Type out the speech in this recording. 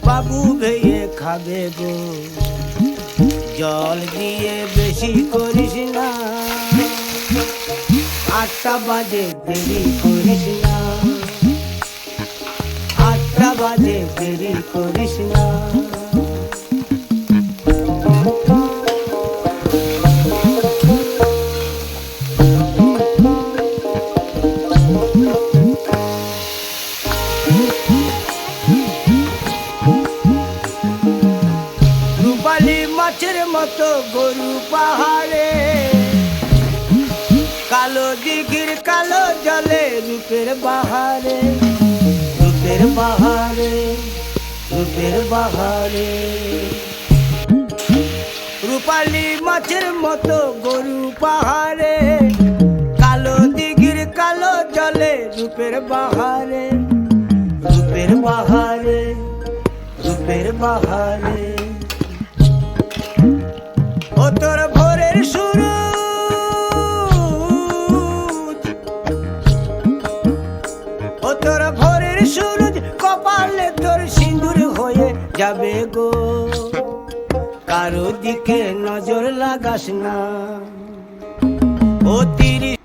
বাবু ভেয়ে খাবে গো, জল দিয়ে বেশি করিস না, 8টা বাজে দেরি করিস না, 8টা বাজে দেরি করিস না। রূপালী মাছের মতো গরু পাহাড়ে, কালো দিঘির কালো জলে রূপের বাহারে, রূপের বাহারে, রূপের বাহারে। রূপালী মাছের মতো গরু পাহাড়ে, কালো দিঘির কালো জলে রূপের বাহারে, রূপের বাহারে, রূপের বাহারে। ও তোর ভোরের সুরুজ, ও তোর ভোরের সুরুজ, কপালে তোর সিঁদুর হয়ে যাবে গো, কারো দিকে নজর লাগাস না। অতি